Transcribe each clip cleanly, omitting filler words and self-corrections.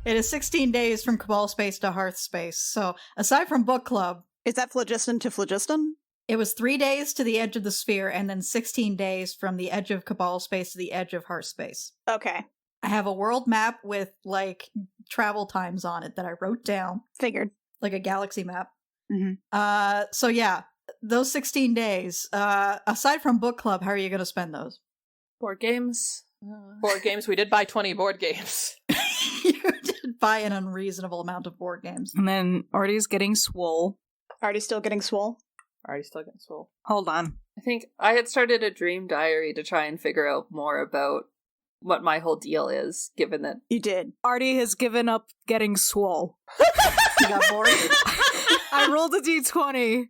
It is 16 days from Cabal Space to Hearth Space. So, aside from book club, Is that phlogiston to phlogiston? it was 3 days to the edge of the sphere, and then 16 days from the edge of Cabal Space to the edge of Hearth Space. Okay. I have a world map with, like, travel times on it that I wrote down. Figured. Like a galaxy map. Mm-hmm. So yeah, those 16 days, aside from book club, how are you going to spend those? Board games. Board games. We did buy 20 board games. You did buy an unreasonable amount of board games. And then Artie's getting swole. Artie's still getting swole? Already still getting swole. Hold on. I think I had started a dream diary to try and figure out more about what my whole deal is, given that... You did. Artie has given up getting swole. You got bored? I rolled a d20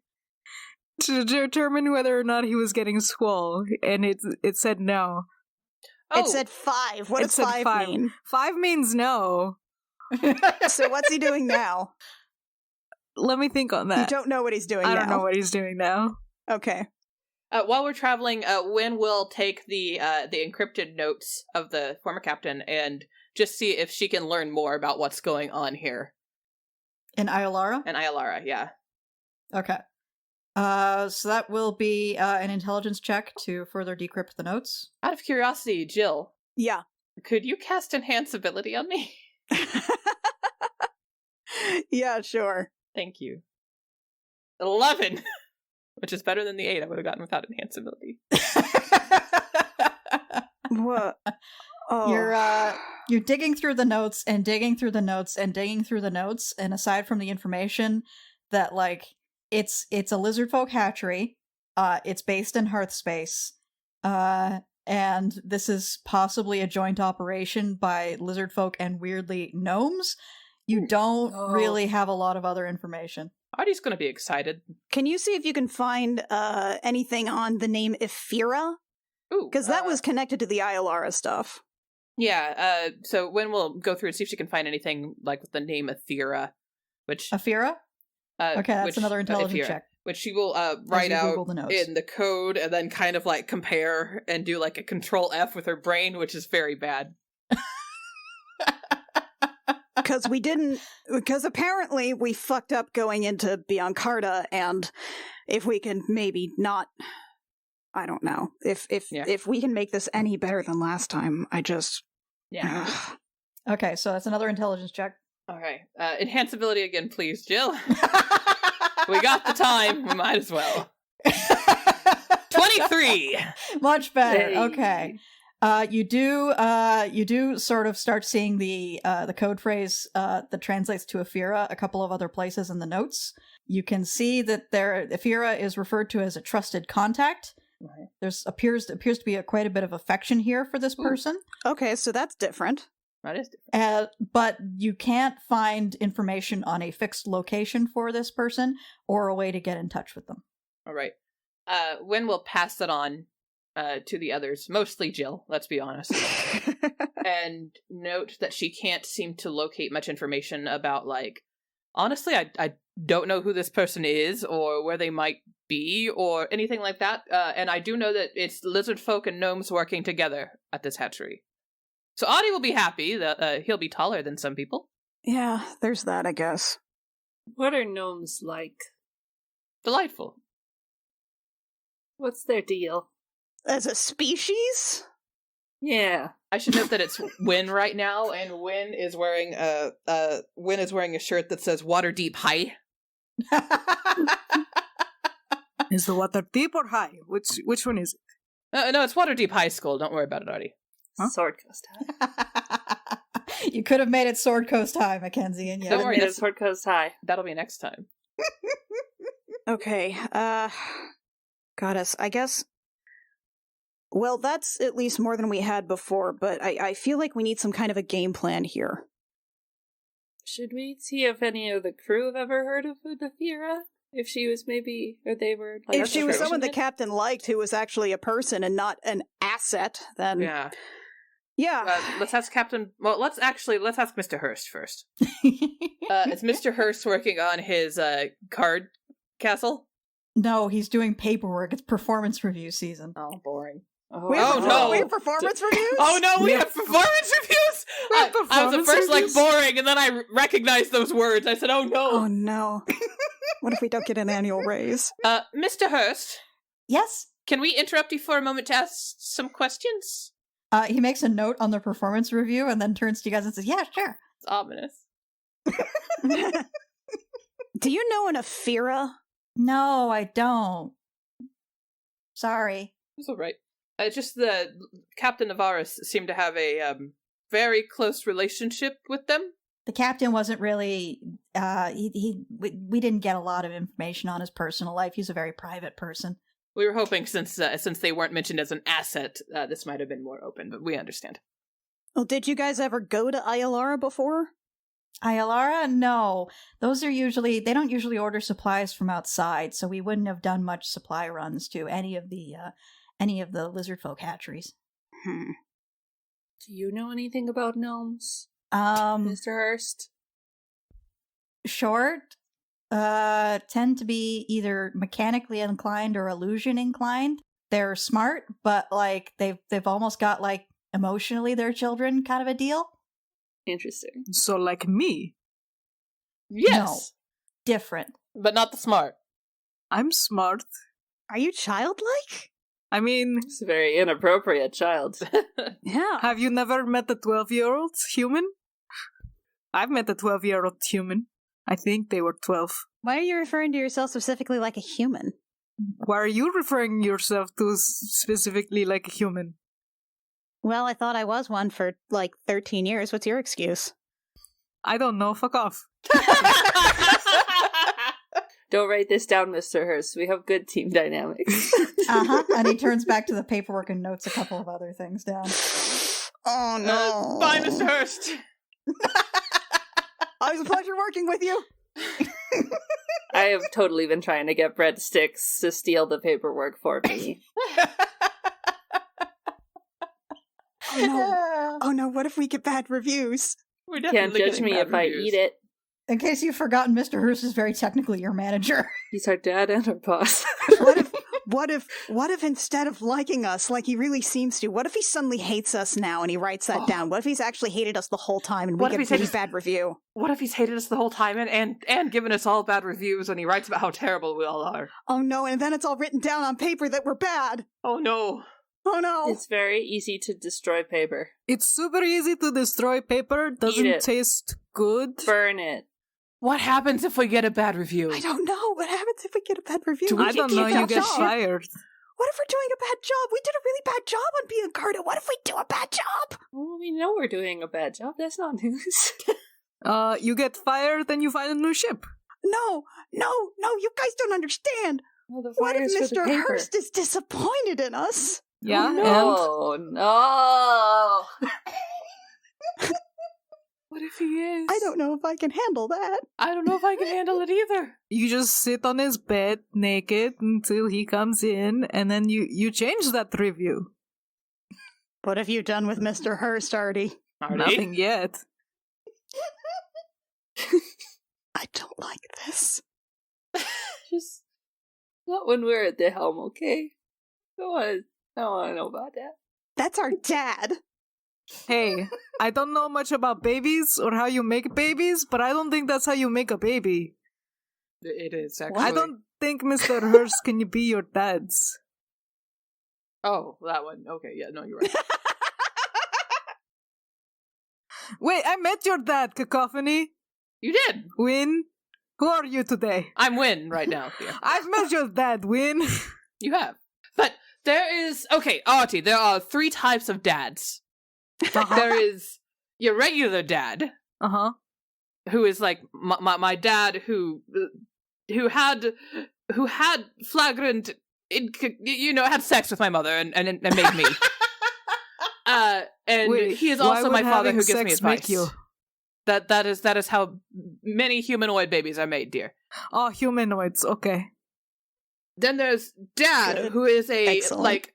to determine whether or not he was getting swole, and it said no. Oh, It said 5. What It does said 5 mean? 5 means no. So what's he doing now? Let me think on that. You don't know what he's doing now. I don't know what he's doing now. Okay. while we're traveling, Wynn will take the encrypted notes of the former captain and just see if she can learn more about what's going on here. In Iolara? And Iolara, yeah. Okay. So that will be an intelligence check to further decrypt the notes. Out of curiosity, Jill, Yeah. could you cast Enhance Ability on me? Yeah, sure. Thank you. 11! Which is better than the 8 I would have gotten without Enhance Ability. What? Oh. You're digging through the notes and digging through the notes and digging through the notes, and aside from the information that, like, it's a lizard folk hatchery, it's based in Hearth Space, and this is possibly a joint operation by lizard folk and weirdly gnomes. You don't really have a lot of other information. Artie's gonna be excited. Can you see if you can find anything on the name Ephira? Ooh, Because that was connected to the Iolara stuff. Yeah, so Wynn will go through and see if she can find anything, like, with the name Ephira, which... Ephira? Okay, that's another intelligence Ephira, check. which she will write you out Google the notes. in the code and then kind of, like, compare and do, like, a Control F with her brain, which is very bad. Because apparently we fucked up going into Beyond Carta, and if we can maybe not, I don't know, if we can make this any better than last time, Yeah. Okay, so that's another intelligence check. Okay. Enhance ability again, please, Jill. We got the time. We might as well. 23! Much better. Hey. Okay. You do sort of start seeing the code phrase that translates to Ephira a couple of other places in the notes. You can see that Ephira is referred to as a trusted contact. Right. There's appears to be quite a bit of affection here for this person. Okay, so that's different. That is different. But you can't find information on a fixed location for this person or a way to get in touch with them. All right. Wynn will pass it on to the others, mostly Jill, let's be honest. And note that she can't seem to locate much information about, like, honestly, I don't know who this person is or where they might be or anything like that. And I do know that it's lizard folk and gnomes working together at this hatchery. So Audie will be happy that he'll be taller than some people. Yeah, there's that, I guess. What are gnomes like? Delightful. What's their deal? As a species? Yeah. I should note that it's Wynn right now, and Wynn is wearing a shirt that says "Water Deep High." Is the water deep or high? Which one is it? No, it's Water Deep High School. Don't worry about it, Audie. Huh? Sword Coast High. You could have made it Sword Coast High, Mackenzie, and Don't yeah. worry, Made it that's- Sword Coast High. That'll be next time. Okay, goddess, I guess. Well, that's at least more than we had before, but I feel like we need some kind of a game plan here. Should we see if any of the crew have ever heard of Ephira? If she was maybe, or they were... Like, if she was someone the captain liked who was actually a person and not an asset, then... Yeah. Yeah. Let's ask Captain... Well, let's ask Mr. Hurst first. Is Mr. Hurst working on his card castle? No, he's doing paperwork. It's performance review season. Oh, boring. Oh, We have performance reviews? Oh no, we have performance reviews! I was at first like boring, and then I recognized those words. I said, oh no. Oh no. What if we don't get an annual raise? Mr. Hurst, Yes? can we interrupt you for a moment to ask some questions? He makes a note on the performance review and then turns to you guys and says, yeah, sure. It's ominous. Do you know an Aphira? No, I don't. Sorry. It's all right. Just the Captain Navarus seemed to have a very close relationship with them. The captain wasn't really, we didn't get a lot of information on his personal life. He's a very private person. We were hoping since they weren't mentioned as an asset, this might have been more open, but we understand. Well, did you guys ever go to Ayalara before? Ayalara? No. Those are usually, they don't usually order supplies from outside, so we wouldn't have done much supply runs to any of the lizard folk hatcheries. Do you know anything about gnomes, Mr. Hurst? Short, tend to be either mechanically inclined or illusion inclined. They're smart, but like they've almost got like emotionally their children kind of a deal. Interesting. So like me. Yes, No, different. but not the smart. I'm smart. Are you childlike? I mean, It's a very inappropriate child. Yeah. have you never met a 12-year-old human? I've met a 12-year-old human. I think they were 12. Why are you referring to yourself specifically like a human? Why are you referring yourself to specifically like a human? Well, I thought I was one for like 13 years. What's your excuse? I don't know. Fuck off. Don't write this down, Mr. Hurst. We have good team dynamics. And he turns back to the paperwork and notes a couple of other things down. Oh no. Bye, Mr. Hurst. It was a pleasure working with you. I have totally been trying to get breadsticks to steal the paperwork for me. Oh no. Oh no, what if we get bad reviews? We're Can't definitely judge getting me bad if I reviews. eat it. In case you've forgotten, Mr. Hurst is very technically your manager. He's our dad and our boss. What if instead of liking us like he really seems to, what if he suddenly hates us now and he writes that down? What if he's actually hated us the whole time and we What if get he's a really hated- bad review? What if he's hated us the whole time and given us all bad reviews and he writes about how terrible we all are? Oh no, and then it's all written down on paper that we're bad. Oh no. Oh no. It's very easy to destroy paper. It's super easy to destroy paper. Doesn't it. taste good. Burn it. What happens if we get a bad review? I don't know. What happens if we get a bad review? Do we I keep don't know. keeping You up get job? fired. What if we're doing a bad job? We did a really bad job on being Carta. What if we do a bad job? Well, we know we're doing a bad job. That's not news. You get fired, then you find a new ship. No, you guys don't understand. Well, the What if fire's for the Mr. paper. Hurst is disappointed in us? Yeah, and Oh, no. What if he is? I don't know if I can handle that. I don't know if I can handle it either. you just sit on his bed naked until he comes in, and then you change that review. What have you done with Mr. Hurst, Artie? Nothing yet. I don't like this. Just not when we're at the helm, okay? I don't want to know about that. That's our dad. Hey, I don't know much about babies or how you make babies, but I don't think that's how you make a baby. It is, actually. I don't think Mr. Hurst can be your dad's. Oh, that one. Okay, yeah, no, you're right. Wait, I met your dad, Cacophony. You did! Win. Who are you today? I'm Win right now. Yeah. I've met your dad, Win. You have. But there is... Okay, Artie, there are 3 types of dads. There is your regular dad, Uh-huh. who is like my dad who had flagrant, had sex with my mother and made me. And Wait, he is why also would my father having who gives me sex advice. make you? That is how many humanoid babies are made, dear. Oh, humanoids. Okay. Then there's Dad, Good. who is Excellent.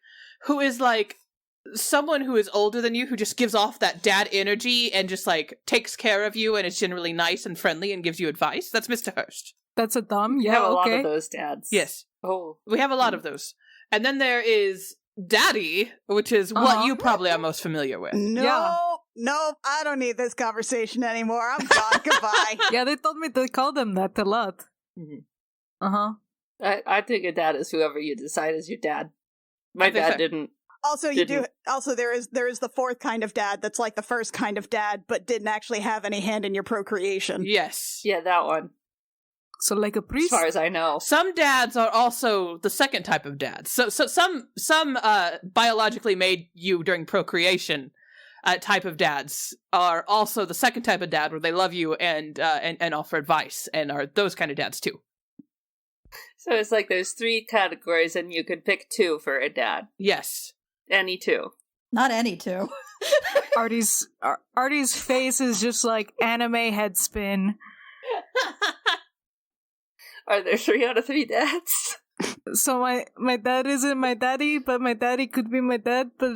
someone who is older than you, who just gives off that dad energy and just like takes care of you and is generally nice and friendly and gives you advice. That's Mr. Hurst. That's a thumb. We Yeah, have a lot okay. of those dads. Yes, Oh. we have a lot of those. And then there is Daddy, which is what you probably are most familiar with. Nope, I don't need this conversation anymore. I'm gone. Goodbye. Yeah, they told me to call them that a lot. Mhm. Uh-huh. I think a dad is whoever you decide is your dad. My I think dad so. didn't. Also, you do. Didn't- Also, there is the fourth kind of dad that's like the first kind of dad, but didn't actually have any hand in your procreation. Yes. Yeah, that one. So like a As priest? far as I know. Some dads are also the second type of dads. So some biologically made you during procreation type of dads are also the second type of dad, where they love you and offer advice, and are those kind of dads too. So it's like there's 3 categories, and you could pick 2 for a dad. Yes. Any 2. Not any two. Artie's face is just like anime head spin. Are there 3 out of 3 dads? So my dad isn't my daddy, but my daddy could be my dad, but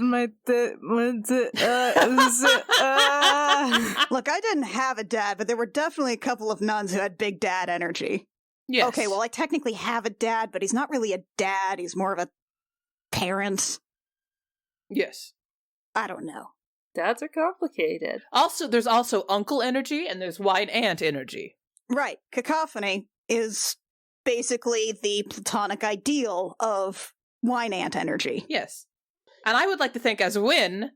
Look, I didn't have a dad, but there were definitely a couple of nuns who had big dad energy. Yes. Okay, well, I technically have a dad, but he's not really a dad. He's more of a parent. Yes. I don't know. Dads are complicated. Also, there's also uncle energy, and there's wine aunt energy. Right. Cacophony is basically the platonic ideal of wine ant energy. Yes. And I would like to think, as Win,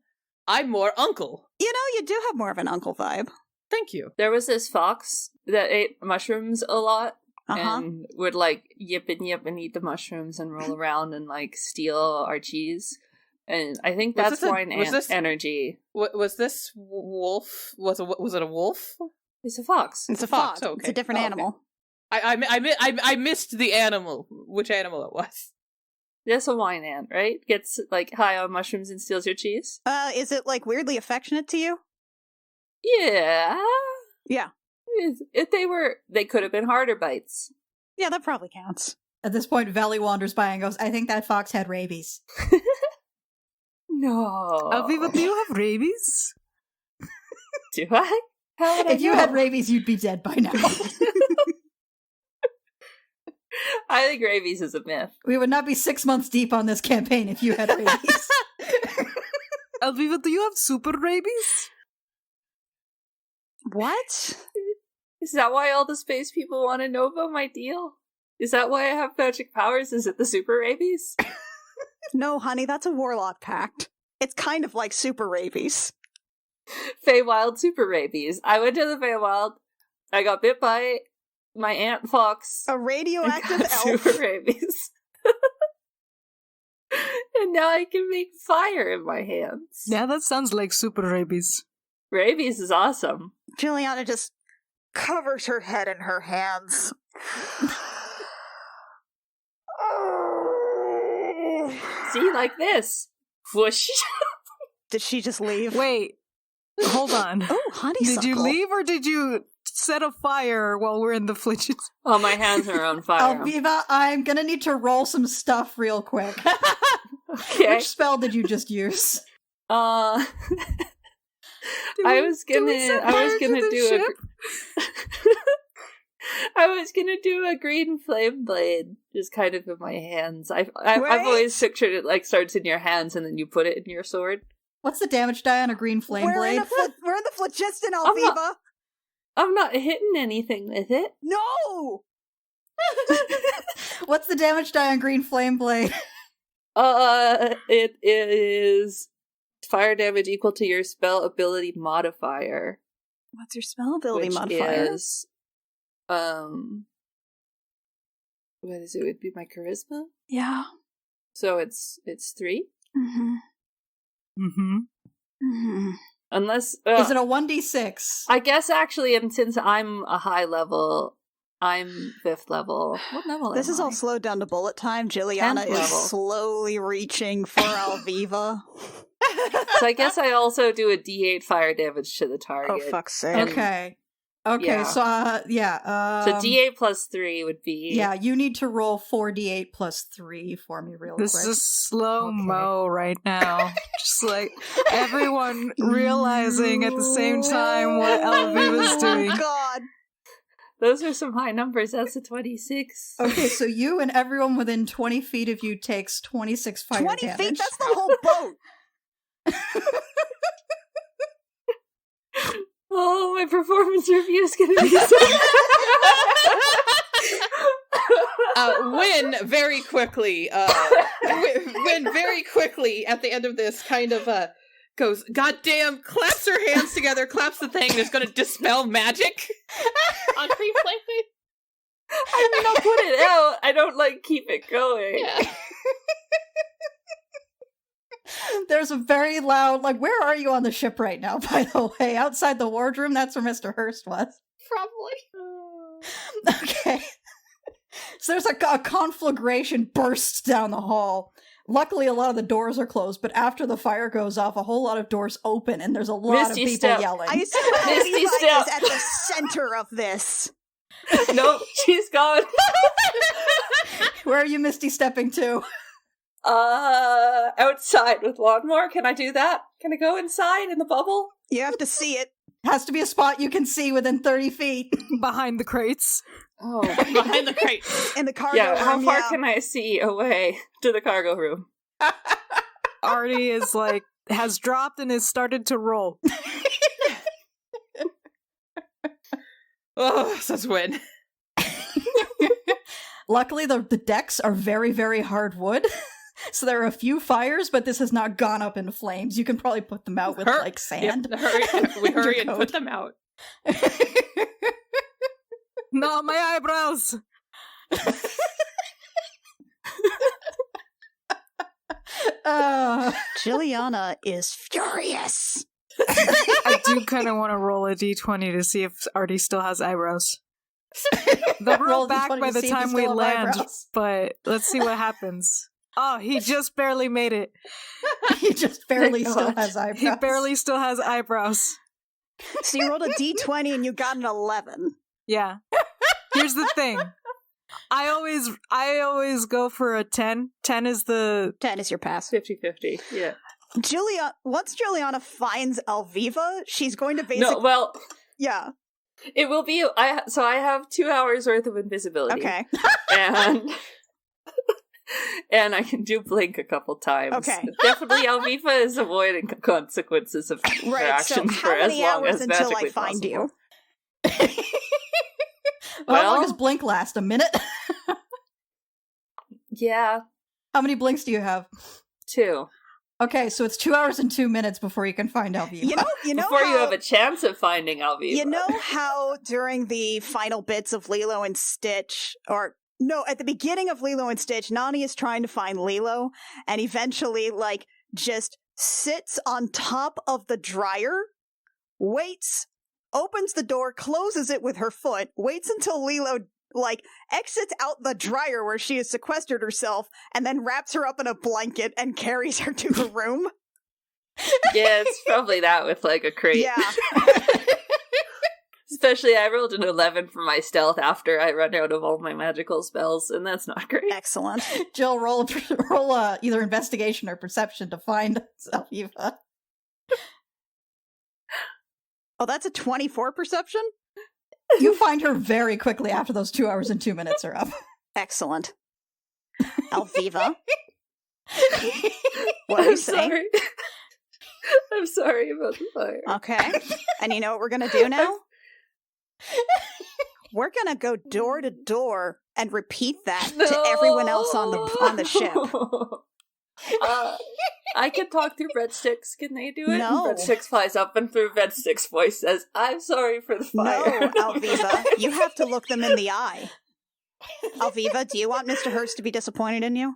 I'm more uncle. You know, you do have more of an uncle vibe. Thank you. There was this fox that ate mushrooms a lot Uh-huh. and would like yip and eat the mushrooms and roll around and like steal our cheese. And I think Was that's this a- wine was ant this- energy. Was this wolf? Was it a wolf? It's a fox. It's a fox, fox. okay. It's a different Oh, okay. animal. I missed the animal. Which animal it was? That's a wine ant, right? Gets like high on mushrooms and steals your cheese. Is it like weirdly affectionate to you? Yeah. Yeah. If they could have been harder bites. Yeah, that probably counts. At this point, Valley wanders by and goes, I think that fox had rabies. No. Alviva, do you have rabies? Do I? How would I If you know? had rabies, you'd be dead by now. I think rabies is a myth. We would not be 6 months deep on this campaign if you had rabies. Alviva, do you have super rabies? What? Is that why all the space people want to know about my deal? Is that why I have magic powers? Is it the super rabies? No, honey, that's a warlock pact. It's kind of like super rabies. Feywild super rabies. I went to the Feywild. I got bit by my aunt fox. A and radioactive got elf. super rabies. And now I can make fire in my hands. Yeah, that sounds like super rabies. Rabies is awesome. Juliana just covers her head in her hands. See, like this. Whoosh. Did she just leave? Wait, hold on. Oh, honeysuckle. Did you leave or did you set a fire while we're in the flitches? Oh, my hands are on fire. Alviva, I'm gonna need to roll some stuff real quick. Okay. Which spell did you just use? I was gonna do a green flame blade, just kind of in my hands. I've always pictured it like starts in your hands and then you put it in your sword. What's the damage die on a green flame We're blade? we're in the phlogiston, I'm Alviva. not- I'm not hitting anything with it. No. What's the damage die on green flame blade? It is fire damage equal to your spell ability modifier. What's your spell ability which modifier? is, what is it? It would be my charisma. Yeah. So it's 3. Mm-hmm. Mm-hmm. Mm-hmm. Unless Is it a 1d6? I guess actually, and since I'm a high level, I'm 5th level. What level? This am is I? all slowed down to bullet time. Jilliana 10th is level. slowly reaching for Alviva. So I guess I also do a D8 fire damage to the target. Oh, fuck's sake. Okay. Yeah. So, So D8 plus 3 would be... Yeah, you need to roll 4d8 plus 3 for me real This quick. is slow-mo right now. Just like everyone realizing at the same time what Alviva's doing. Oh, God. Those are some high numbers. That's a 26. Okay, so you and everyone within 20 feet of you takes 26 fire 20 damage. feet? That's the whole boat. Oh, my performance review is going to be so... Wynn very quickly at the end of this kind of goes, goddamn, claps her hands together, claps the thing that's gonna dispel magic on Free Flame. I mean, I'll put it out. I don't, keep it going. Yeah. There's a very loud, where are you on the ship right now, by the way? Outside the wardroom? That's where Mr. Hurst was. Probably. Okay. So there's a conflagration bursts down the hall. Luckily, a lot of the doors are closed, but after the fire goes off, a whole lot of doors open, and there's a lot Misty of people step. yelling. I assume Misty Alviva step. is at the center of this. Nope, she's gone. Where are you Misty stepping to? Outside with Lawnmower. Can I do that? Can I go inside in the bubble? You have to see it. Has to be a spot you can see within 30 feet. Behind the crates. Oh, Behind the crate. In the cargo yeah. room, How far yeah. can I see away to the cargo room? Artie is has dropped and has started to roll. Oh, says Wynn. Luckily, the decks are very, very hard wood. So there are a few fires, but this has not gone up in flames. You can probably put them out with, sand. Yep, we hurry and put them out. No, my eyebrows! Juliana is furious. I do kind of want to roll a d20 to see if Artie still has eyebrows. They'll Roll roll a back D20 by to the see if you time we still have land, eyebrows. but let's see what happens. Oh, he just barely made it. He just barely Thank still God. has eyebrows. He barely still has eyebrows. So you rolled a d20 and you got an 11. Yeah. Here's the thing. I always go for a 10. 10 is the 10 is your pass. 50-50, yeah. Once Juliana finds Alviva, she's going to basically... No, well, Yeah, it will be... So I have 2 hours worth of invisibility. okay. And I can do blink a couple times. Okay. Definitely Alviva is avoiding consequences of her Right, so actions how for as many long hours as until I magically find possible. you? How long Well- does Blink last? A minute? Yeah, How many blinks do you have? 2. Okay, so it's 2 hours and 2 minutes before you can find Alviva. You know Before how, you have a chance of finding Alviva. You know how during the final bits of Lilo and Stitch, or no, at the beginning of Lilo and Stitch, Nani is trying to find Lilo and eventually, just sits on top of the dryer, waits, opens the door, closes it with her foot, waits until Lilo, exits out the dryer where she has sequestered herself, and then wraps her up in a blanket and carries her to her room? Yeah, it's probably that with a crate. Yeah. Especially I rolled an 11 for my stealth after I run out of all my magical spells, and that's not great. Excellent. Jill, roll either investigation or perception to find Alviva. Oh, that's a 24 perception? You find her very quickly after those 2 hours and 2 minutes are up. Excellent. Alviva? What are you I'm saying? sorry. I'm sorry about the fire. Okay. And you know what we're going to do now? We're going to go door to door and repeat that to everyone else on the ship. I can talk through breadsticks. Can they do it? No. Breadsticks flies up and through Breadstick's voice says, "I'm sorry for the fire." No, Alviva, you have to look them in the eye. Alviva, do you want Mr. Hurst to be disappointed in you?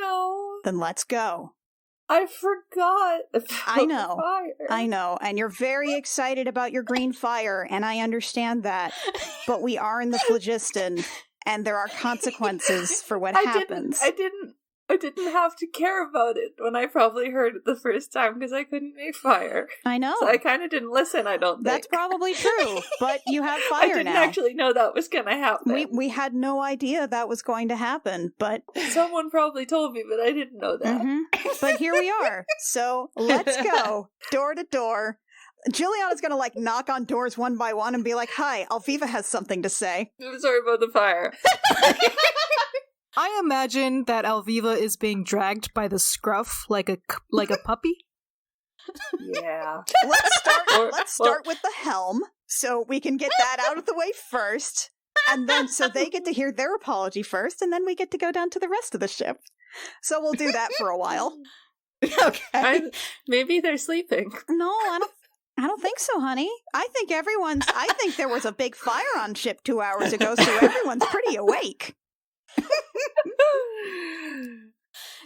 No. Then let's go. I forgot about I know. the fire. I know, and you're very excited about your green fire, and I understand that. But we are in the phlogiston, and there are consequences for what happens. I didn't I didn't have to care about it when I probably heard it the first time because I couldn't make fire. I know. So I kind of didn't listen, I don't think. That's probably true, but you have fire now. I didn't actually know that was going to happen. We had no idea that was going to happen, but... Someone probably told me, but I didn't know that. Mm-hmm. But here we are. So let's go door to door. Juliana's going to, knock on doors one by one and be like, "Hi, Alviva has something to say." I'm sorry about the fire. I imagine that Alviva is being dragged by the scruff like a puppy. Yeah. Let's start with the helm, so we can get that out of the way first, and then so they get to hear their apology first, and then we get to go down to the rest of the ship. So we'll do that for a while. Okay. Maybe they're sleeping. No, I don't think so, honey. I think there was a big fire on ship 2 hours ago, so everyone's pretty awake.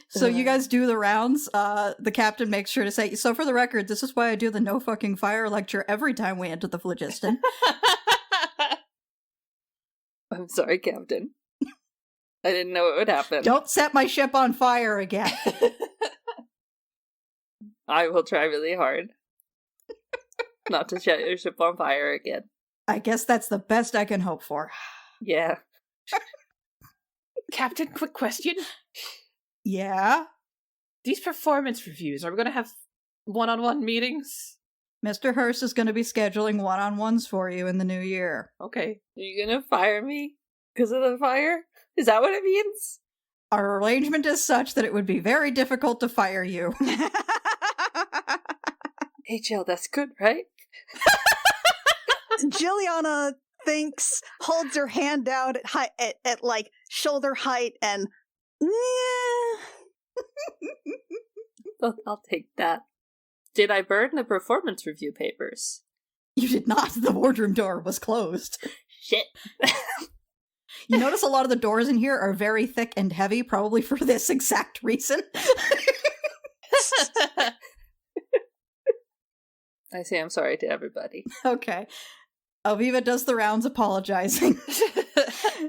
So you guys do the rounds. The captain makes sure to say, "So for the record, this is why I do the no fucking fire lecture every time we enter the phlogiston." I'm sorry, Captain. I didn't know it would happen. Don't set my ship on fire again. I will try really hard not to set your ship on fire again. I guess that's the best I can hope for. Yeah. Captain, quick question. Yeah? These performance reviews, are we going to have one-on-one meetings? Mr. Hurst is going to be scheduling one-on-ones for you in the new year. Okay. Are you gonna fire me because of the fire? Is that what it means? Our arrangement is such that it would be very difficult to fire you. HL, that's good, right? Juliana thinks, holds her hand out at shoulder height, and I'll take that. Did I burn the performance review papers? You did not. The wardroom door was closed. Shit. You notice a lot of the doors in here are very thick and heavy, probably for this exact reason. I say I'm sorry to everybody. Okay. Alviva does the rounds apologizing.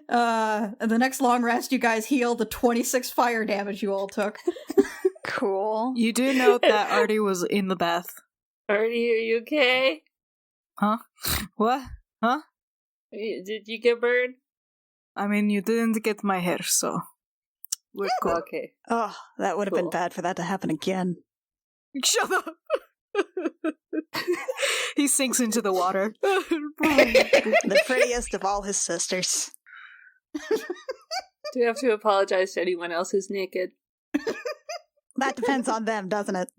And the next long rest, you guys heal the 26 fire damage you all took. cool. You do note that Artie was in the bath. Artie, are you okay? Huh? What? Huh? Did you get burned? I mean, you didn't get my hair, so we're cool. Okay. Oh, that would have been Cool. bad for that to happen again. Shut up! He sinks into the water. The prettiest of all his sisters. Do we have to apologize to anyone else who's naked? That depends on them, doesn't it?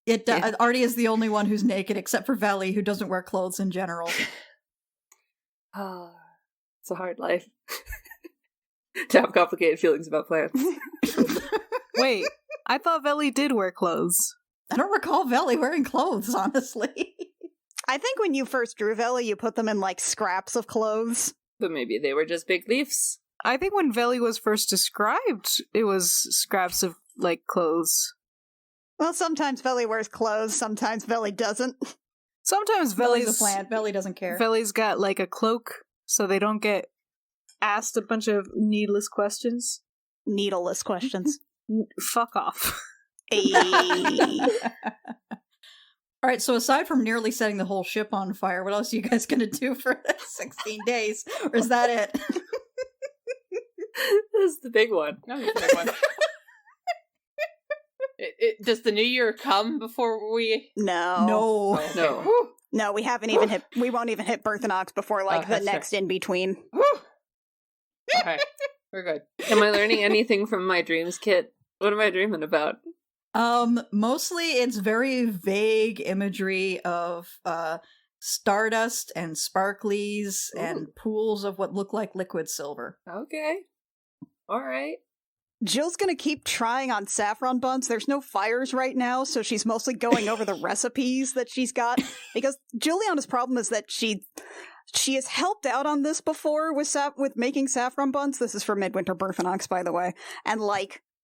Yeah. Artie is the only one who's naked, except for Veli, who doesn't wear clothes in general. Ah, it's a hard life. To have complicated feelings about plants. Wait, I thought Veli did wear clothes. I don't recall Veli wearing clothes, honestly. I think when you first drew Veli, you put them in scraps of clothes. But maybe they were just big leaves. I think when Veli was first described, it was scraps of, clothes. Well, sometimes Veli wears clothes, sometimes Veli doesn't. Sometimes Veli's Veli's a plant. Veli doesn't care. Veli's got, a cloak, so they don't get asked a bunch of needless questions. Needleless questions. Fuck off. Ayy. All right, so aside from nearly setting the whole ship on fire, what else are you guys going to do for 16 days? Or is that it? This is the big one. No, it's a big one. Does the new year come before we... No. No. Oh, okay. No. Whew. No, we won't even hit Berthanox before, the that's next in-between. Whew. Okay, we're good. Am I learning anything from my dreams, Kit? What am I dreaming about? Mostly it's very vague imagery of stardust and sparklies and pools of what look like liquid silver. Okay. Alright. Jill's gonna keep trying on saffron buns. There's no fires right now, so she's mostly going over the recipes that she's got. Because Juliana's problem is that she has helped out on this before with making saffron buns. This is for Midwinter Berthanox, by the way. And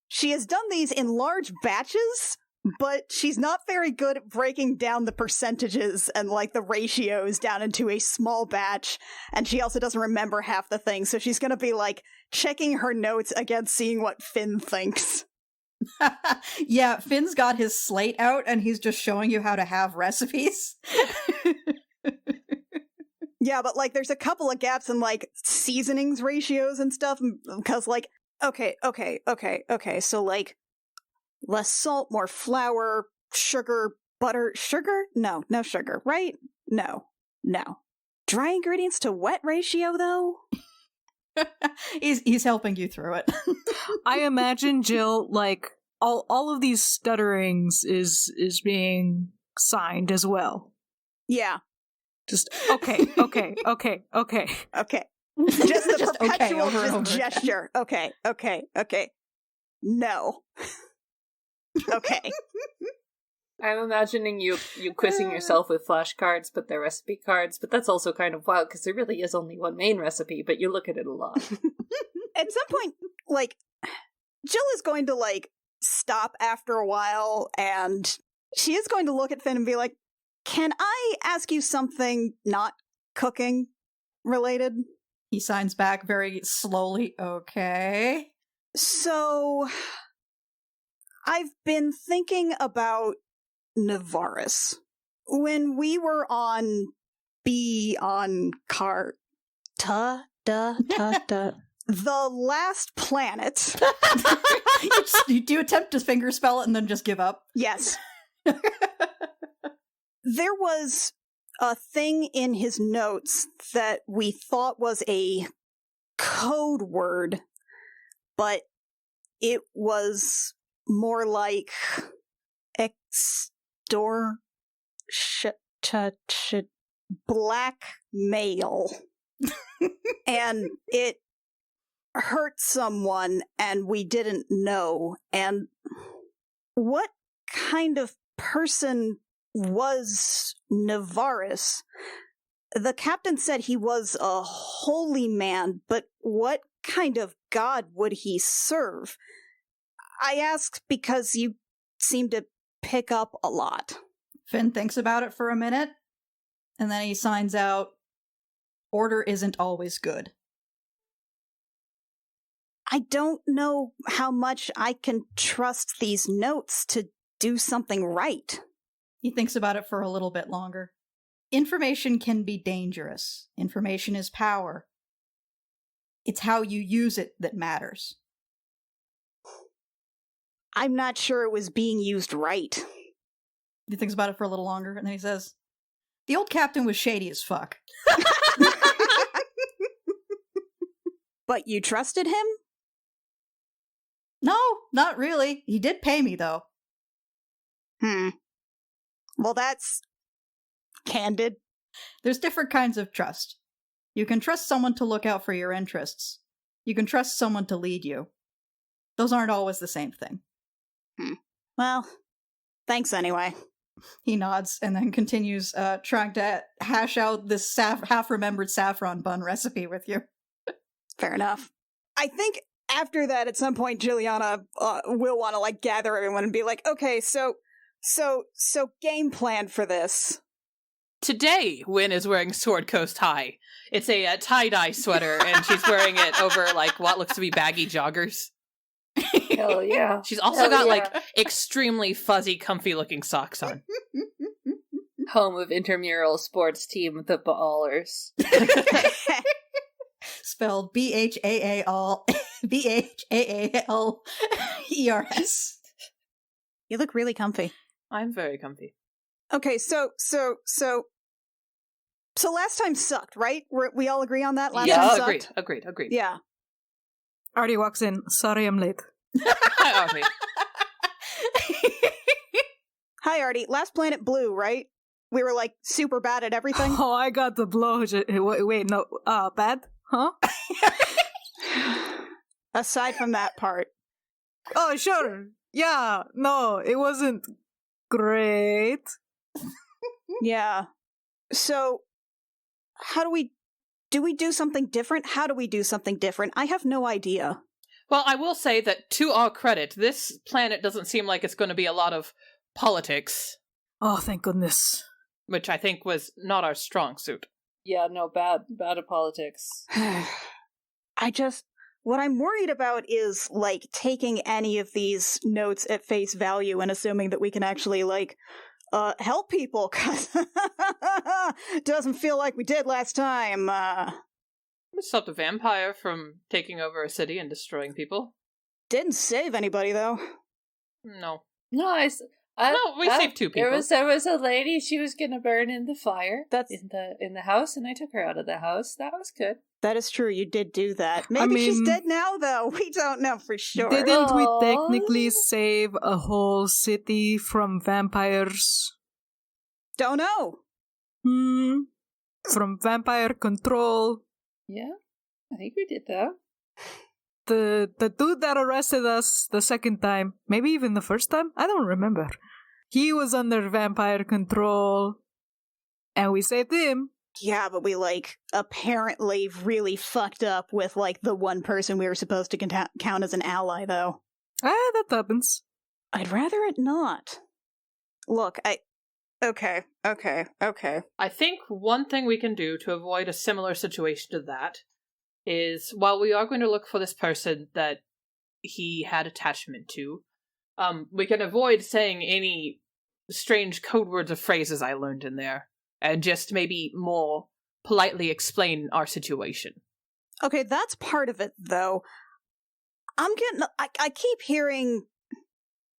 she has done these in large batches, but she's not very good at breaking down the percentages and like the ratios down into a small batch, and she also doesn't remember half the things, so she's gonna be like checking her notes against seeing what Finn thinks. Yeah, Finn's got his slate out and he's just showing you how to have recipes. Yeah, but like there's a couple of gaps in like seasonings ratios and stuff, because like okay, so like less salt, more flour, sugar, butter, sugar? No sugar, right? No. Dry ingredients to wet ratio, though? He's helping you through it. I imagine Jill, like, all of these stutterings is being signed as well. Yeah. Just, okay. Okay. Just the Just okay perpetual over and over. gesture. Okay. No. Okay. I'm imagining you quizzing yourself with flashcards, but they're recipe cards, but that's also kind of wild because there really is only one main recipe, but you look at it a lot. At some point, like, Jill is going to, like, stop after a while, and she is going to look at Finn and be like, can I ask you something not cooking related? He signs back very slowly. Okay. So, I've been thinking about Navaris. When we were on the last planet. You do attempt to finger spell it and then just give up. Yes. There was a thing in his notes that we thought was a code word, but it was more like blackmail. And it hurt someone and we didn't know. And what kind of person was Navaris? The captain said he was a holy man, but what kind of god would he serve? I asked because you seem to pick up a lot. Finn thinks about it for a minute, and then he signs out, order isn't always good. I don't know how much I can trust these notes to do something right. He thinks about it for a little bit longer. Information can be dangerous. Information is power. It's how you use it that matters. I'm not sure it was being used right. He thinks about it for a little longer, and then he says, the old captain was shady as fuck. But you trusted him? No, not really. He did pay me, though. Well, that's candid. There's different kinds of trust. You can trust someone to look out for your interests. You can trust someone to lead you. Those aren't always the same thing. Well, thanks anyway. He nods and then continues trying to hash out this half-remembered saffron bun recipe with you. Fair enough. I think after that, at some point, Juliana will want to like gather everyone and be like, okay, so game plan for this. Today, Wynn is wearing Sword Coast High. It's a tie-dye sweater, and she's wearing it over, like, what looks to be baggy joggers. Hell yeah. She's also got, like, extremely fuzzy, comfy-looking socks on. Home of intramural sports team, the Ballers. Spelled BHAALERS. You look really comfy. I'm very comfy. Okay, so last time sucked, right? We all agree on that? Last time sucked? Agreed. Yeah. Artie walks in. Sorry, I'm late. Hi, Artie. Hi, Artie. Last Planet Blue, right? We were, like, super bad at everything? Oh, I got the blow. Wait, no. Bad? Huh? Aside from that part. Oh, sure. Yeah. No, it wasn't great. Yeah. So, do we do something different? How do we do something different? I have no idea. Well, I will say that, to our credit, this planet doesn't seem like it's going to be a lot of politics, Oh, thank goodness. which I think was not our strong suit. Yeah, no, bad at politics. What I'm worried about is, like, taking any of these notes at face value and assuming that we can actually, like, help people, because doesn't feel like we did last time. We stopped a vampire from taking over a city and destroying people. Didn't save anybody, though. No. No, We saved 2 people. There was a lady. She was gonna burn in the fire. That's- in the house, and I took her out of the house. That was good. That is true, you did do that. Maybe she's mean- dead now, though. We don't know for sure. Didn't we Aw. technically save a whole city from vampires? Don't know. From vampire control. Yeah, I think we did that. The dude that arrested us the second time, maybe even the first time, I don't remember. He was under vampire control, and we saved him. Yeah, but we, like, apparently really fucked up with, like, the one person we were supposed to count as an ally, though. That happens. I'd rather it not. Look, Okay. I think one thing we can do to avoid a similar situation to that is, while we are going to look for this person that he had attachment to, we can avoid saying any strange code words or phrases I learned in there, and just maybe more politely explain our situation. Okay, that's part of it, though. I keep hearing,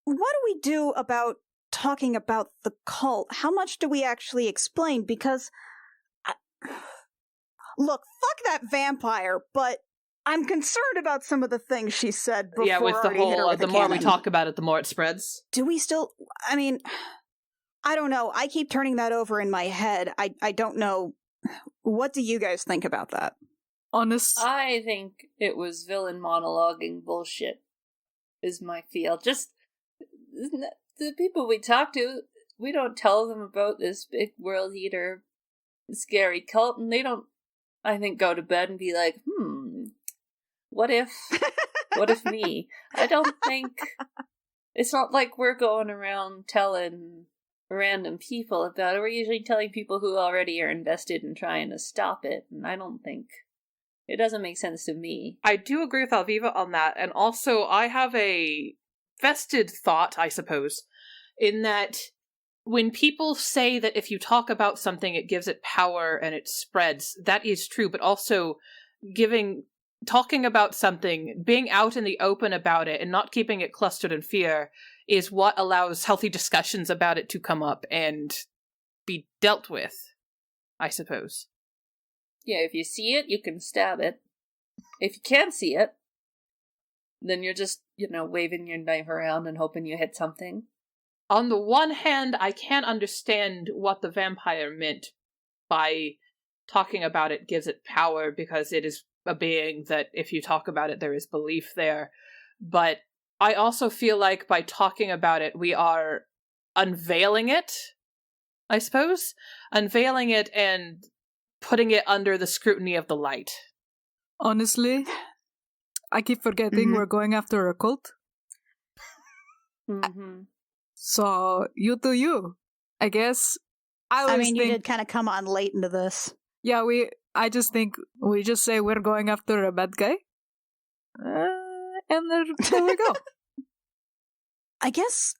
what do we do about talking about the cult? How much do we actually explain? Because, look, fuck that vampire, but I'm concerned about some of the things she said before. Yeah, with the already hit her whole, with the a more we cannon. talk about it, the more it spreads. Do we still, I mean, I don't know. I keep turning that over in my head. I don't know. What do you guys think about that? Honest. I think it was villain monologuing bullshit. Is my feel. Just the people we talk to, we don't tell them about this big world eater, scary cult, and they don't, I think, go to bed and be like, what if me? I don't think, it's not like we're going around telling random people about it. We're usually telling people who already are invested in trying to stop it, and I don't think, it doesn't make sense to me. I do agree with Alviva on that, and also I have a vested thought, I suppose, in that when people say that if you talk about something it gives it power and it spreads, that is true, but also talking about something, being out in the open about it and not keeping it clustered in fear is what allows healthy discussions about it to come up and be dealt with, I suppose. Yeah, if you see it, you can stab it. If you can't see it, then you're just, waving your knife around and hoping you hit something. On the one hand, I can't understand what the vampire meant by talking about it gives it power, because it is a being that if you talk about it, there is belief there. But I also feel like by talking about it, we are unveiling it, I suppose. Unveiling it and putting it under the scrutiny of the light. Honestly, I keep forgetting we're going after a cult. Mm-hmm. So, you do you. I guess. I mean, you think, did kind of come on late into this. Yeah, I just think we just say we're going after a bad guy. And there we go. I guess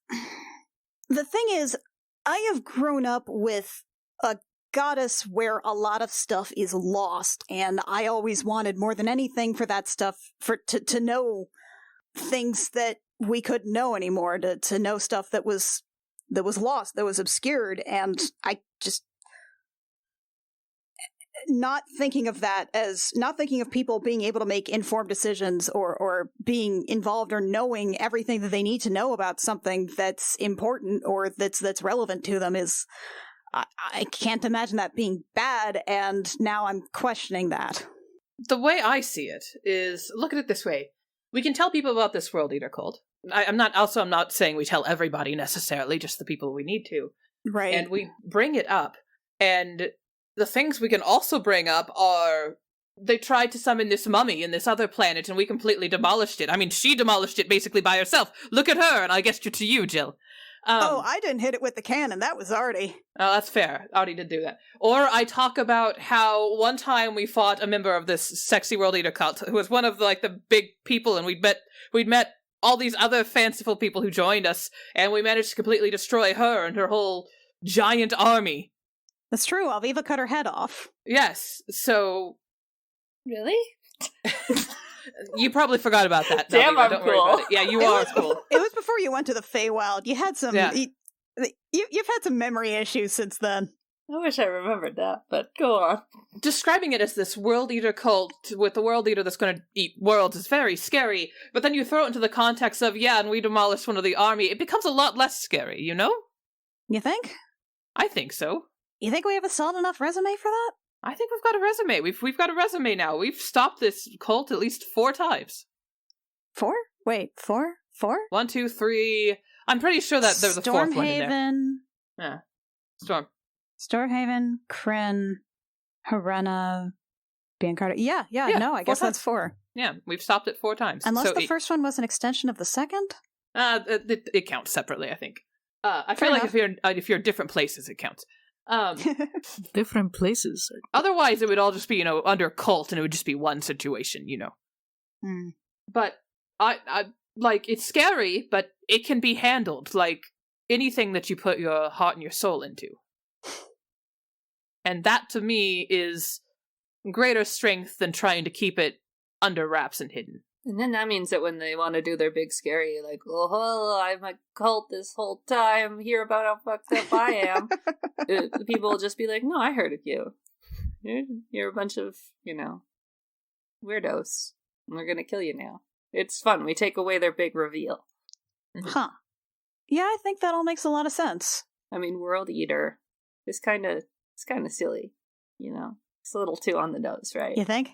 the thing is, I have grown up with a goddess where a lot of stuff is lost, and I always wanted more than anything for that stuff to know things that we couldn't know anymore, to know stuff that was lost, that was obscured, and I just not thinking of people being able to make informed decisions or being involved or knowing everything that they need to know about something that's important or that's relevant to them is, I can't imagine that being bad, and now I'm questioning that. The way I see it is, look at it this way. We can tell people about this World Eater cult. I'm not saying we tell everybody necessarily, just the people we need to. Right. And we bring it up. And the things we can also bring up are, they tried to summon this mummy in this other planet and we completely demolished it. I mean, she demolished it basically by herself. Look at her, and I guess to you, Jill. I didn't hit it with the cannon. That was Artie. Oh, that's fair. Artie did do that. Or I talk about how one time we fought a member of this sexy world eater cult who was one of the big people, and we'd met all these other fanciful people who joined us, and we managed to completely destroy her and her whole giant army. That's true. Alviva cut her head off. Yes. So Really? you probably forgot about that. Damn, Alviva. I'm Don't worry cool. about it. Yeah, you are cool. It was before you went to the Feywild. You had some. Yeah. You've had some memory issues since then. I wish I remembered that, but go on. Describing it as this world eater cult with the world eater that's going to eat worlds is very scary, but then you throw it into the context of, and we demolished one of the army, it becomes a lot less scary, you know? You think? I think so. You think we have a solid enough resume for that? I think we've got a resume. We've got a resume now. We've stopped this cult at least 4 times. 4? Wait, 4? 4? 1, 2, 3. I'm pretty sure that there's a 4th one in there. Stormhaven. Yeah. Storm. Stormhaven, Kryn, Harena, Biancarta. Yeah, no, I 4 guess times. that's 4. Yeah, we've stopped it 4 times. Unless So the first one was an extension of the second? it counts separately, I think. I Fair feel like if you're different places, it counts. Different places. Otherwise, it would all just be, under cult, and it would just be one situation, Hmm. But I it's scary, but it can be handled, like anything that you put your heart and your soul into. And that, to me, is greater strength than trying to keep it under wraps and hidden. And then that means that when they want to do their big scary, like, oh, I'm a cult this whole time, hear about how fucked up I am, the people will just be like, no, I heard of you. You're a bunch of, weirdos. We're gonna kill you now. It's fun. We take away their big reveal. Huh. Yeah, I think that all makes a lot of sense. I mean, World Eater is kind of silly, It's a little too on the nose, right? You think?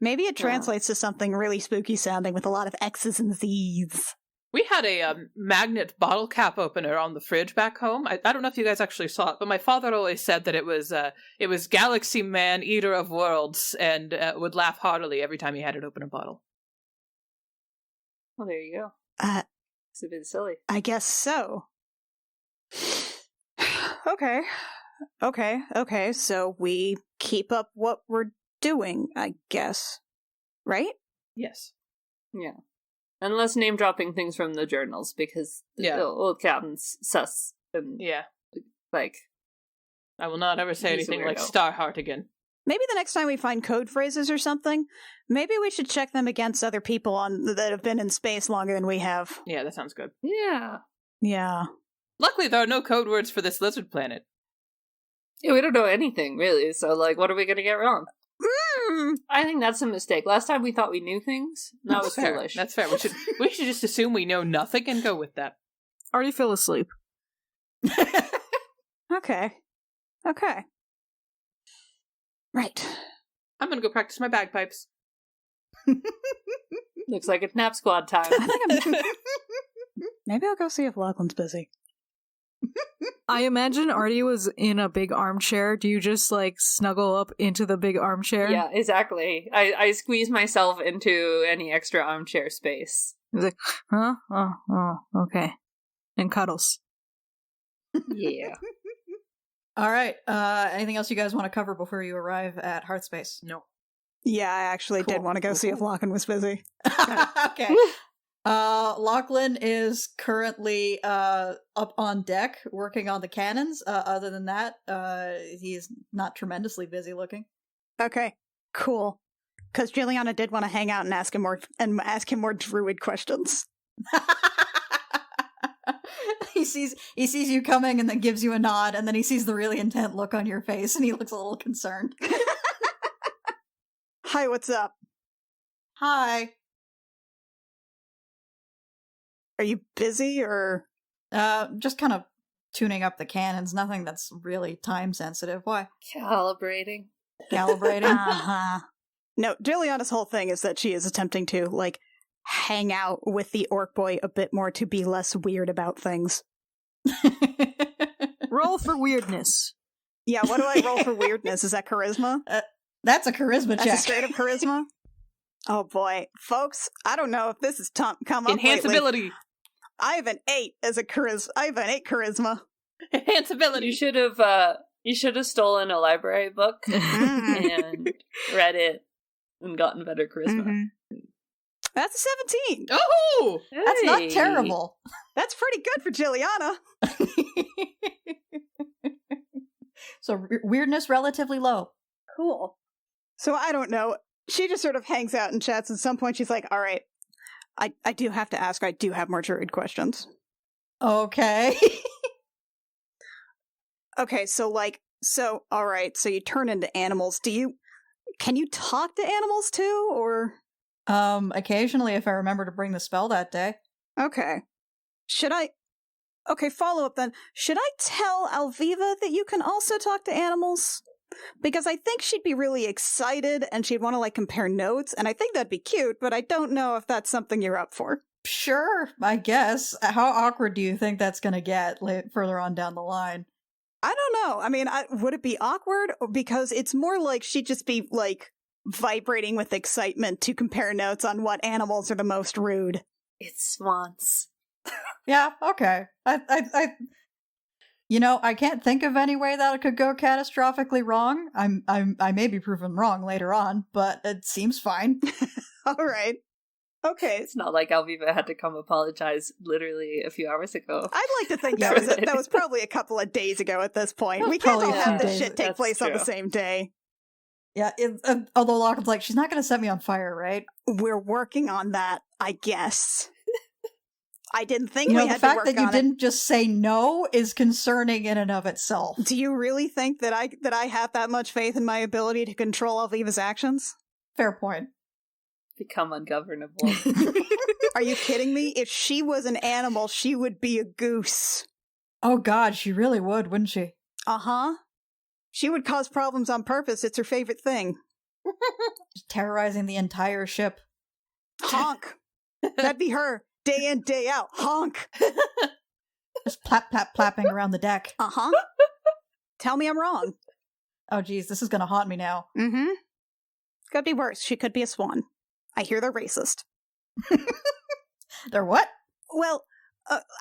Maybe it translates to something really spooky sounding with a lot of X's and Z's. We had a magnet bottle cap opener on the fridge back home. I don't know if you guys actually saw it, but my father always said that it was Galaxy Man, Eater of Worlds, and would laugh heartily every time he had it open a bottle. Well, there you go. It's a bit silly. I guess so. Okay, so we keep up what we're doing, I guess. Right? Yes. Yeah. Unless name dropping things from the journals, because the old captain's sus. And, yeah. Like, I will not ever say he's a anything like weirdo. Starheart again. Maybe the next time we find code phrases or something, maybe we should check them against other people that have been in space longer than we have. Yeah, that sounds good. yeah. Yeah. Luckily, there are no code words for this lizard planet. Yeah, we don't know anything, really, so, like, what are we gonna get wrong? Mm. I think that's a mistake. Last time we thought we knew things. That was fair. foolish. That's fair. We should just assume we know nothing and go with that. Already fell asleep. Okay. Right. I'm gonna go practice my bagpipes. Looks like it's nap squad time. I think maybe I'll go see if Lachlan's busy. I imagine Artie was in a big armchair. Do you just snuggle up into the big armchair? Yeah, exactly. I squeeze myself into any extra armchair space. He's like, huh? Oh, okay. And cuddles. Yeah. All right. Anything else you guys want to cover before you arrive at Hearthspace? No. Yeah, I actually did want to go see if Lachlan was busy. Okay. Lachlan is currently up on deck working on the cannons. Other than that, he's not tremendously busy looking. Okay, cool. Because Juliana did want to hang out and ask him more druid questions. He sees you coming and then gives you a nod, and then he sees the really intent look on your face, and he looks a little concerned. Hi, what's up? Hi. Are you busy or? Just kind of tuning up the cannons. Nothing that's really time sensitive. Why? Calibrating. Calibrating. Uh-huh. No, Juliana's whole thing is that she is attempting to, hang out with the orc boy a bit more to be less weird about things. Roll for weirdness. Yeah, what do I roll for weirdness? Is that charisma? That's a charisma That's check. a straight up charisma? Oh boy. Folks, I don't know if this has come up lately. Enhanceability. I have an 8 as a charisma. I have an 8 charisma. Enhance ability. You should have stolen a library book and read it and gotten better charisma. Mm-hmm. That's a 17. Oh! That's not Hey. terrible. That's pretty good for Jilliana. So weirdness relatively low. Cool. So I don't know. She just sort of hangs out and chats. At some point, she's like, all right, I do have to ask. I do have more druid questions. Okay. Okay, so all right, so you turn into animals. Can you talk to animals too, or? Occasionally if I remember to bring the spell that day. Okay. Okay, follow up then. Should I tell Alviva that you can also talk to animals? Because I think she'd be really excited and she'd want to compare notes, and I think that'd be cute, but I don't know if that's something you're up for. Sure, I guess. How awkward do you think that's gonna get further on down the line? I don't know. I mean, would it be awkward? Because it's more like she'd just be vibrating with excitement to compare notes on what animals are the most rude. It's swans. Yeah, okay. I can't think of any way that it could go catastrophically wrong. I may be proven wrong later on, but it seems fine. All right. Okay. It's not like Alviva had to come apologize literally a few hours ago. I'd like to think that was probably a couple of days ago at this point. We can't all probably a have few this days. shit take That's place on the true. same day. Yeah, although Lachlan's like, she's not going to set me on fire, right? We're working on that, I guess. I didn't think You know, we the had to fact work that you on didn't just say no is concerning in and of itself. it. Do you really think that I have that much faith in my ability to control Alviva's actions? Fair point. Become ungovernable. Are you kidding me? If she was an animal, she would be a goose. Oh god, she really would, wouldn't she? Uh-huh. She would cause problems on purpose. It's her favorite thing. Just terrorizing the entire ship. Honk. That'd be her. Day in, day out. Honk. Just plapping around the deck. Uh-huh. Tell me I'm wrong. Oh geez, this is gonna haunt me now. Mm-hmm. Could be worse. She could be a swan. I hear they're racist. They're what? Well,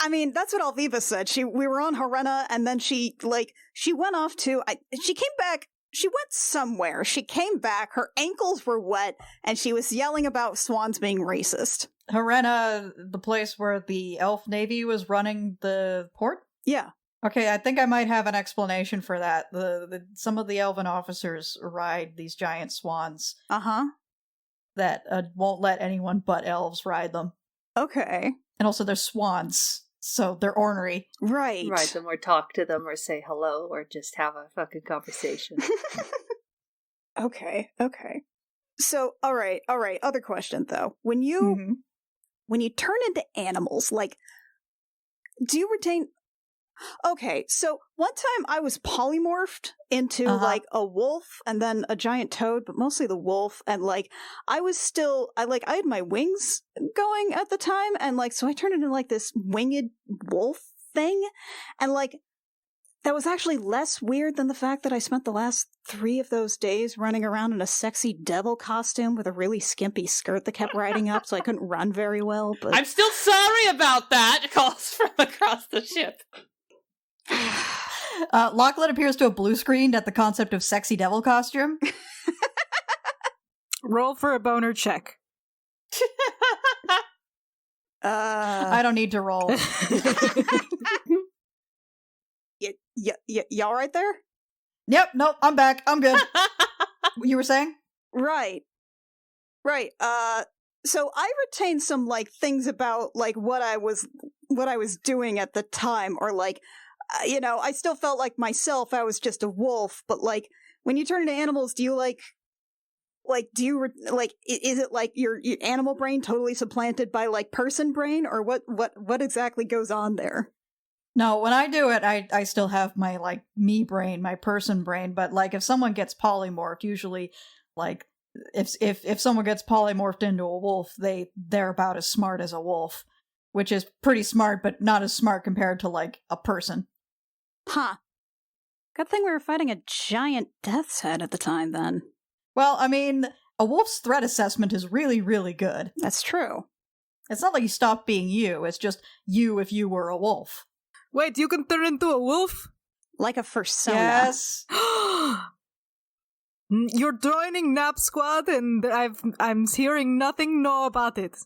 I mean, that's what Alviva said. We were on Harena, and then she went off to, she came back, she went somewhere. She came back, her ankles were wet, and she was yelling about swans being racist. Harena, the place where the elf navy was running the port? Yeah. Okay, I think I might have an explanation for that. Some of the elven officers ride these giant swans Uh-huh. that won't let anyone but elves ride them. Okay. And also they're swans, so they're ornery. Right. Ride them or talk to them or say hello or just have a fucking conversation. Okay. So, all right. Other question, though. When you turn into animals, do you retain... Okay, so one time I was polymorphed into a wolf and then a giant toad, but mostly the wolf, and I was still I had my wings going at the time, and so I turned into this winged wolf thing, and that was actually less weird than the fact that I spent the last 3 of those days running around in a sexy devil costume with a really skimpy skirt that kept riding up, so I couldn't run very well. But I'm still sorry about that, calls from across the ship. Lachlan appears to have blue screened at the concept of sexy devil costume. Roll for a boner check. I don't need to roll. Y'all right there? Yep, nope, I'm back. I'm good. You were saying? Right. So I retained some things about what I was doing at the time, or I still felt like myself. I was just a wolf, but when you turn into animals, do you is it your animal brain totally supplanted by person brain, or what exactly goes on there? No, when I do it, I still have my me brain, my person brain, but if someone gets polymorphed, usually if someone gets polymorphed into a wolf, they're about as smart as a wolf, which is pretty smart, but not as smart compared to a person. Huh. Good thing we were fighting a giant death's head at the time then. Well, I mean, a wolf's threat assessment is really, really good. That's true. It's not like you stop being you, it's just you if you were a wolf. Wait, you can turn into a wolf? Like a fursona. Yes. You're joining Nap Squad, and I'm hearing nothing no about it.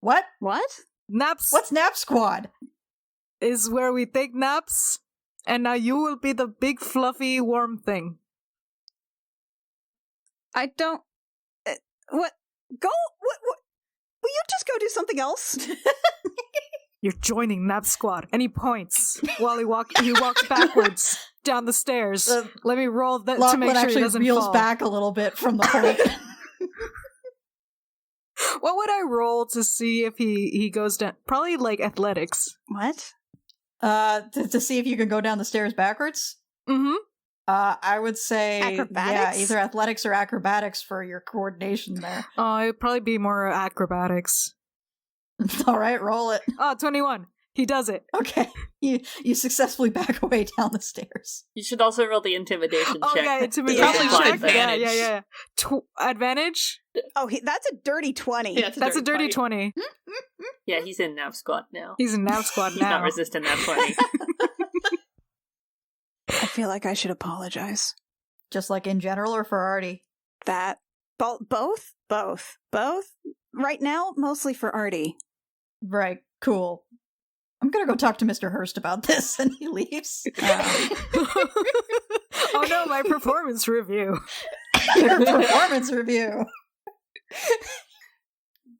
What? What? Naps What's Nap Squad? is where we take naps, and now you will be the big fluffy worm thing. I don't... what? Go? What? Will you just go do something else? You're joining Nap Squad. And he points while he walks backwards down the stairs. Let me roll that to make Lachlan sure he actually doesn't reels fall. back a little bit from the point. What would I roll to see if he goes down? Probably like athletics. What? To see if you can go down the stairs backwards? Mm-hmm. I would say Acrobatics? yeah, either athletics or acrobatics for your coordination there. It'd probably be more acrobatics. All right, roll it. 21. He does it. Okay. You successfully back away down the stairs. You should also roll the intimidation Oh check. yeah, intimidation Probably check. advantage. Yeah. Advantage? Oh, that's a dirty 20. Yeah, That's a dirty 20. Yeah, he's in Nav Squad now. He's in Nav Squad He's now. not resistant Nav 20. I feel like I should apologize. Just like in general or for Artie? That. Both? Both. Right now, mostly for Artie. Right, cool. I'm gonna go talk to Mr. Hurst about this, and he leaves. Oh no, my performance review. Your performance review.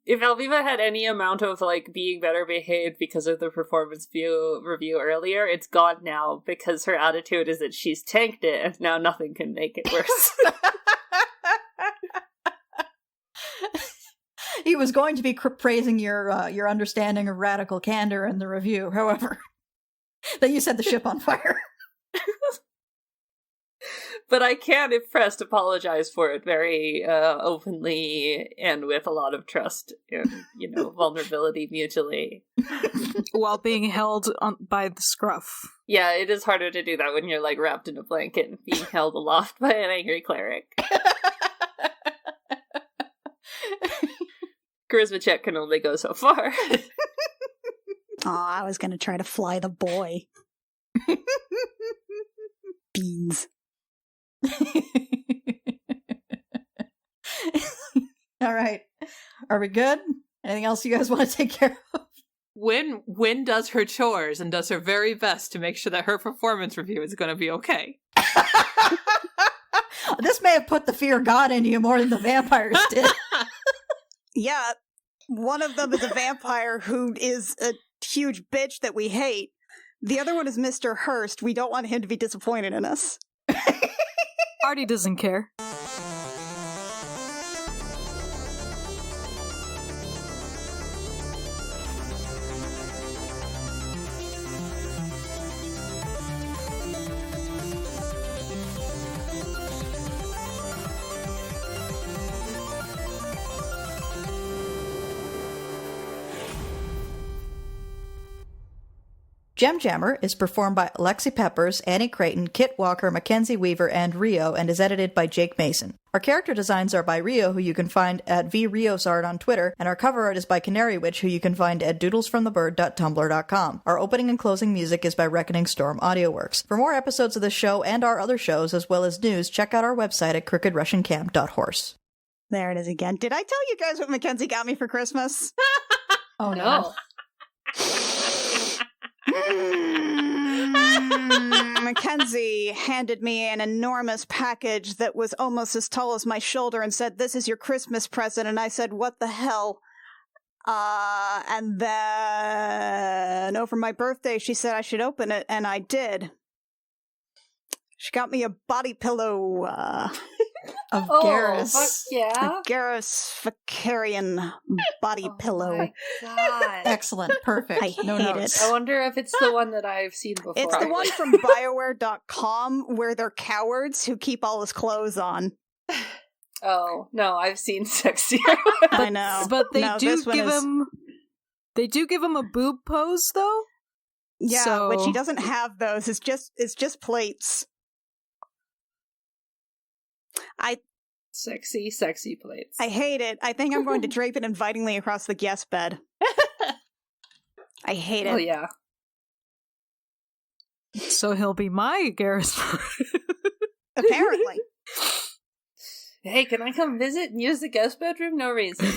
If Alviva had any amount of, like, being better behaved because of the performance review earlier, it's gone now, because her attitude is that she's tanked it, and now nothing can make it worse. He was going to be praising your understanding of radical candor in the review, however, that you set the ship on fire. But I can, if pressed, apologize for it very openly and with a lot of trust and, vulnerability mutually. While being held by the scruff. Yeah, it is harder to do that when you're, like, wrapped in a blanket and being held aloft by an angry cleric. Charisma check can only go so far. Aw, I was gonna try to fly the boy. Beans. All right. Are we good? Anything else you guys want to take care of? Wynn does her chores and does her very best to make sure that her performance review is going to be okay. This may have put the fear of God into you more than the vampires did. Yeah, one of them is a vampire who is a huge bitch that we hate. The other one is Mr. Hurst. We don't want him to be disappointed in us. Artie doesn't care. Gem Jammer is performed by Lexi Peppers, Annie Creighton, Kit Walker, Mackenzie Weaver, and Rio, and is edited by Jake Mason. Our character designs are by Rio, who you can find at vriosart on Twitter, and our cover art is by Canary Witch, who you can find at doodlesfromthebird.tumblr.com. Our opening and closing music is by Reckoning Storm AudioWorks. For more episodes of this show and our other shows, as well as news, check out our website at crookedrussiancamp.horse. There it is again. Did I tell you guys what Mackenzie got me for Christmas? Oh, No. Mackenzie handed me an enormous package that was almost as tall as my shoulder and said, "This is your Christmas present." And I said, "What the hell?" And then over my birthday, she said I should open it, and I did. She got me a body pillow. Of Oh, Garrus. fuck yeah. A Garrus Vicarian body pillow. My God. Excellent. Perfect. I No hate notes. it. I wonder if it's the one that I've seen before. It's the one from BioWare.com where they're cowards who keep all his clothes on. Oh, no, I've seen sexier. I know. But they No, do this one give is- him... They do give him a boob pose, though? Yeah, which So- he doesn't have those. It's just plates. Sexy, sexy plates. I hate it. I think I'm going to drape it invitingly across the guest bed. I hate it. Oh, yeah. So he'll be my Garrus. Apparently. Hey, can I come visit and use the guest bedroom? No reason.